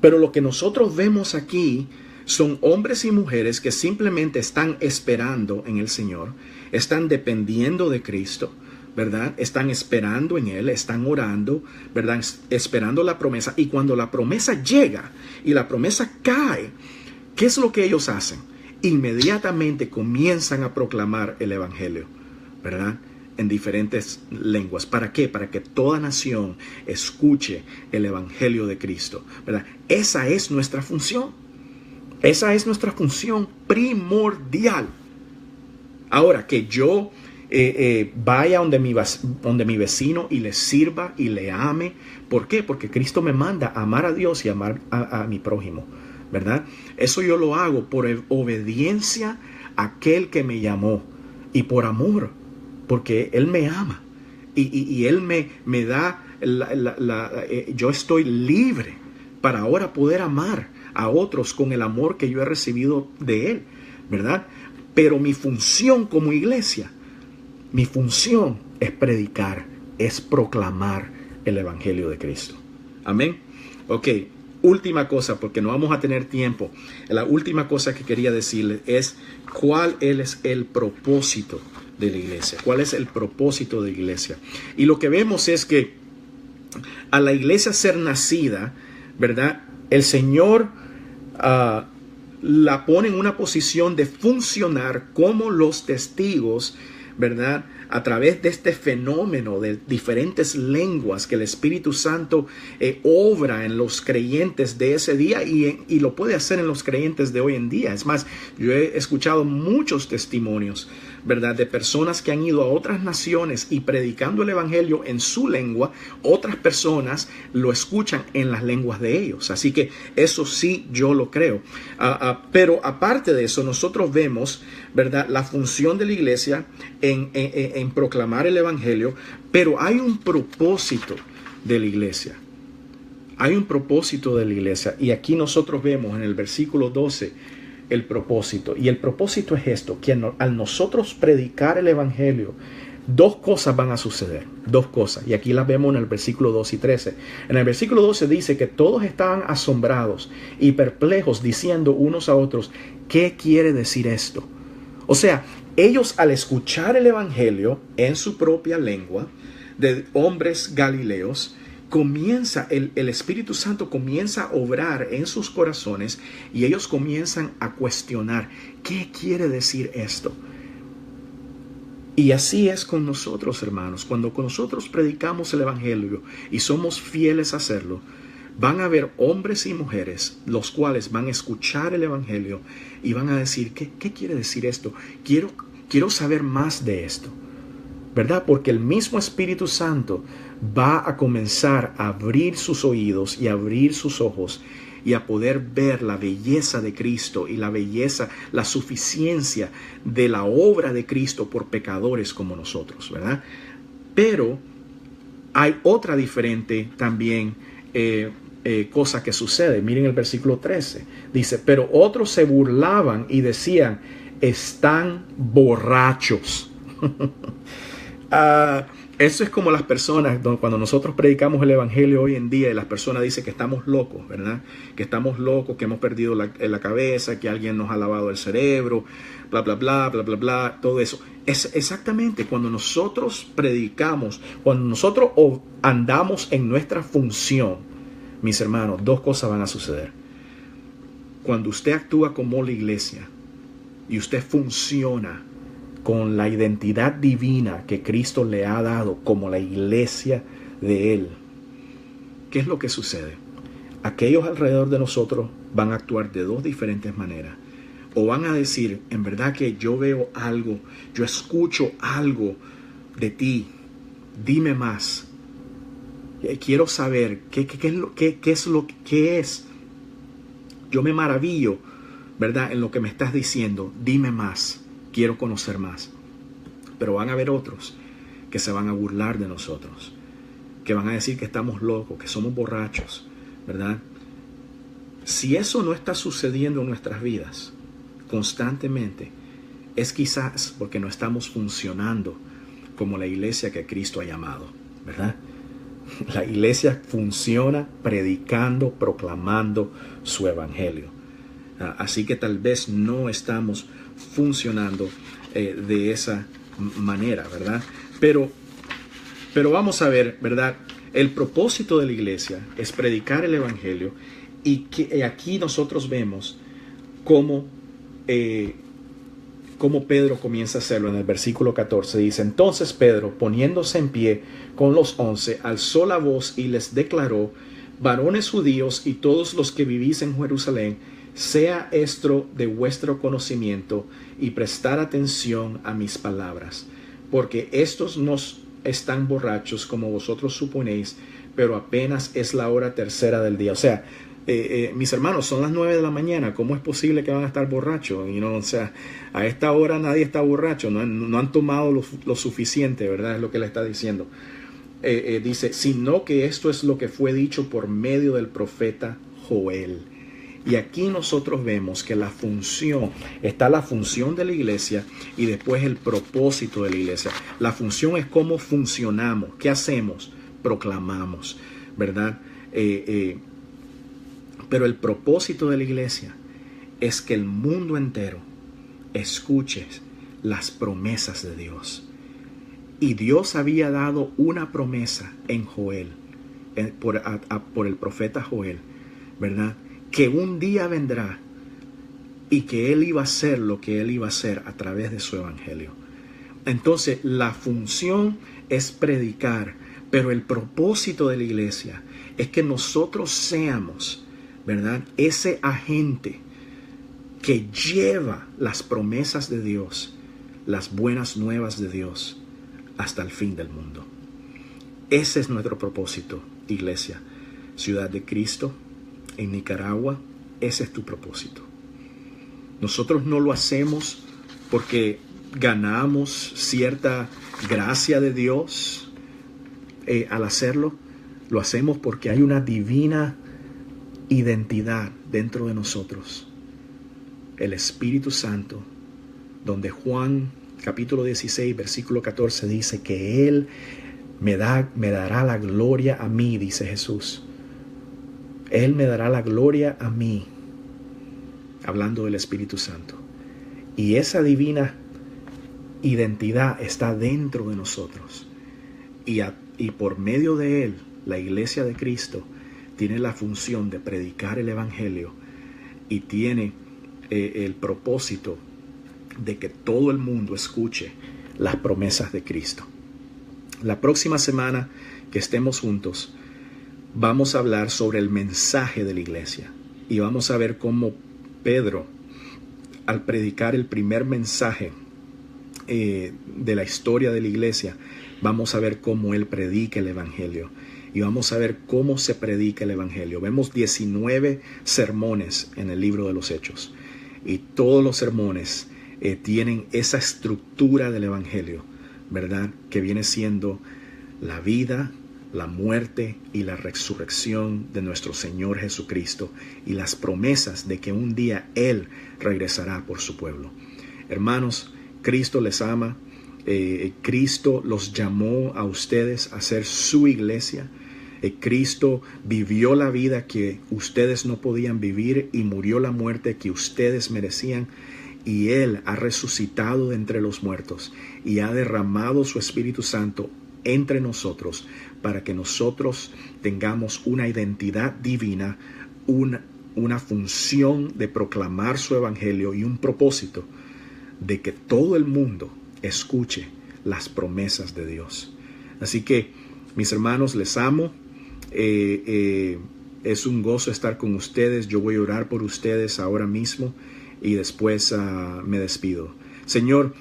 Pero lo que nosotros vemos aquí son hombres y mujeres que simplemente están esperando en el Señor, están dependiendo de Cristo, ¿verdad? Están esperando en Él, están orando, ¿verdad? Esperando la promesa. Y cuando la promesa llega y la promesa cae, ¿qué es lo que ellos hacen? Inmediatamente comienzan a proclamar el Evangelio, ¿verdad? En diferentes lenguas. ¿Para qué? Para que toda nación escuche el Evangelio de Cristo, ¿verdad? Esa es nuestra función. Esa es nuestra función primordial. Ahora, que yo vaya donde mi vecino y le sirva y le ame. ¿Por qué? Porque Cristo me manda a amar a Dios y amar a mi prójimo, ¿verdad? Eso yo lo hago por obediencia a aquel que me llamó y por amor, porque Él me ama y Él me da, yo estoy libre para ahora poder amar a otros con el amor que yo he recibido de Él, ¿verdad? Pero mi función como iglesia, mi función es predicar, es proclamar el Evangelio de Cristo. Amén. Ok, última cosa, porque no vamos a tener tiempo. La última cosa que quería decirles es cuál es el propósito de la iglesia. ¿Cuál es el propósito de la iglesia? Y lo que vemos es que a la iglesia ser nacida, ¿verdad? El Señor la pone en una posición de funcionar como los testigos, ¿verdad? A través de este fenómeno de diferentes lenguas que el Espíritu Santo obra en los creyentes de ese día y lo puede hacer en los creyentes de hoy en día. Es más, yo he escuchado muchos testimonios, ¿verdad? De personas que han ido a otras naciones y predicando el Evangelio en su lengua, otras personas lo escuchan en las lenguas de ellos. Así que eso sí yo lo creo. Pero aparte de eso, nosotros vemos, ¿verdad?, la función de la iglesia en proclamar el Evangelio, pero hay un propósito de la iglesia. Hay un propósito de la iglesia. Y aquí nosotros vemos en el versículo 12 el propósito. Y el propósito es esto, que al nosotros predicar el Evangelio, dos cosas van a suceder. Dos cosas. Y aquí las vemos en el versículo 12 y 13. En el versículo 12 dice que todos estaban asombrados y perplejos, diciendo unos a otros, ¿qué quiere decir esto? O sea, ellos al escuchar el Evangelio en su propia lengua de hombres galileos, el Espíritu Santo comienza a obrar en sus corazones y ellos comienzan a cuestionar, ¿qué quiere decir esto? Y así es con nosotros, hermanos. Cuando nosotros predicamos el Evangelio y somos fieles a hacerlo, van a haber hombres y mujeres los cuales van a escuchar el Evangelio y van a decir, ¿qué quiere decir esto? Quiero saber más de esto, ¿verdad? Porque el mismo Espíritu Santo va a comenzar a abrir sus oídos y abrir sus ojos y a poder ver la belleza de Cristo y la belleza, la suficiencia de la obra de Cristo por pecadores como nosotros, ¿verdad? Pero hay otra diferente también cosa que sucede. Miren el versículo 13. Dice, pero otros se burlaban y decían, están borrachos. Eso es como las personas, cuando nosotros predicamos el Evangelio hoy en día y las personas dicen que estamos locos, ¿verdad? Que estamos locos, que hemos perdido la cabeza, que alguien nos ha lavado el cerebro, bla, bla, bla, bla, bla, bla, todo eso. Es exactamente cuando nosotros predicamos, cuando nosotros andamos en nuestra función, mis hermanos, dos cosas van a suceder. Cuando usted actúa como la iglesia y usted funciona con la identidad divina que Cristo le ha dado como la iglesia de Él, ¿qué es lo que sucede? Aquellos alrededor de nosotros van a actuar de dos diferentes maneras. O van a decir, en verdad que yo veo algo, yo escucho algo de ti, dime más. Quiero saber qué es. Yo me maravillo, ¿verdad?, en lo que me estás diciendo. Dime más. Quiero conocer más. Pero van a haber otros que se van a burlar de nosotros, que van a decir que estamos locos, que somos borrachos, ¿verdad? Si eso no está sucediendo en nuestras vidas constantemente, es quizás porque no estamos funcionando como la iglesia que Cristo ha llamado, ¿verdad? La iglesia funciona predicando, proclamando su evangelio. Así que tal vez no estamos funcionando de esa manera, ¿verdad? Pero vamos a ver, ¿verdad? El propósito de la iglesia es predicar el evangelio y que aquí nosotros vemos cómo Pedro comienza a hacerlo. En el versículo 14 dice, entonces Pedro, poniéndose en pie con los 11, alzó la voz y les declaró, varones judíos y todos los que vivís en Jerusalén, sea esto de vuestro conocimiento y prestar atención a mis palabras, porque estos no están borrachos como vosotros suponéis, pero apenas es la hora tercera del día. O sea, mis hermanos, son las 9 de la mañana. ¿Cómo es posible que van a estar borrachos? O sea, a esta hora nadie está borracho. No han tomado lo suficiente, ¿verdad? Es lo que le está diciendo. Dice, sino que esto es lo que fue dicho por medio del profeta Joel. Y aquí nosotros vemos que la función de la iglesia y después el propósito de la iglesia. La función es cómo funcionamos, qué hacemos, proclamamos, ¿verdad? Pero el propósito de la iglesia es que el mundo entero escuche las promesas de Dios. Y Dios había dado una promesa en Joel, por el profeta Joel, ¿verdad? Que un día vendrá y que Él iba a hacer lo que Él iba a hacer a través de su evangelio. Entonces, la función es predicar, pero el propósito de la iglesia es que nosotros seamos, ¿verdad?, ese agente que lleva las promesas de Dios, las buenas nuevas de Dios, hasta el fin del mundo. Ese es nuestro propósito, iglesia. Ciudad de Cristo, en Nicaragua, ese es tu propósito. Nosotros no lo hacemos porque ganamos cierta gracia de Dios al hacerlo. Lo hacemos porque hay una divina identidad dentro de nosotros. El Espíritu Santo, donde Juan capítulo 16, versículo 14 dice que Él me dará la gloria a mí, dice Jesús. Él me dará la gloria a mí, hablando del Espíritu Santo. Y esa divina identidad está dentro de nosotros. Y por medio de Él, la iglesia de Cristo tiene la función de predicar el Evangelio y tiene el propósito de que todo el mundo escuche las promesas de Cristo. La próxima semana que estemos juntos, vamos a hablar sobre el mensaje de la iglesia y vamos a ver cómo Pedro, al predicar el primer mensaje de la historia de la iglesia, vamos a ver cómo él predica el evangelio y vamos a ver cómo se predica el evangelio. Vemos 19 sermones en el libro de los Hechos y todos los sermones tienen esa estructura del evangelio, ¿verdad?, que viene siendo la vida, la muerte y la resurrección de nuestro Señor Jesucristo y las promesas de que un día Él regresará por su pueblo. Hermanos, Cristo les ama. Cristo los llamó a ustedes a ser su iglesia. Cristo vivió la vida que ustedes no podían vivir y murió la muerte que ustedes merecían. Y Él ha resucitado de entre los muertos y ha derramado su Espíritu Santo entre nosotros para que nosotros tengamos una identidad divina, una función de proclamar su evangelio y un propósito de que todo el mundo escuche las promesas de Dios. Así que, mis hermanos, les amo. Es un gozo estar con ustedes. Yo voy a orar por ustedes ahora mismo y después me despido. Señor,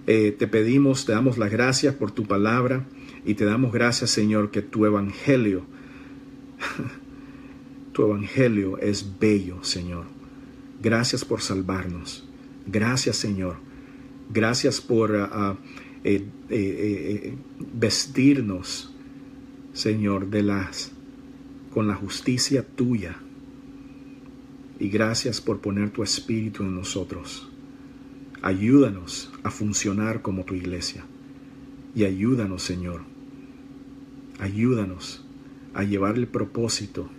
te pedimos, te damos las gracias por tu palabra y te damos gracias, Señor, que tu evangelio es bello, Señor. Gracias por salvarnos. Gracias, Señor. Gracias por vestirnos, Señor, con la justicia tuya. Y gracias por poner tu Espíritu en nosotros. Ayúdanos a funcionar como tu iglesia. Y ayúdanos, Señor. Ayúdanos a llevar el propósito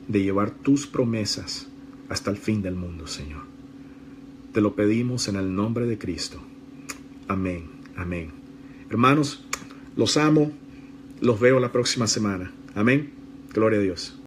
de llevar tus promesas hasta el fin del mundo, Señor. Te lo pedimos en el nombre de Cristo. Amén. Amén. Hermanos, los amo. Los veo la próxima semana. Amén. Gloria a Dios.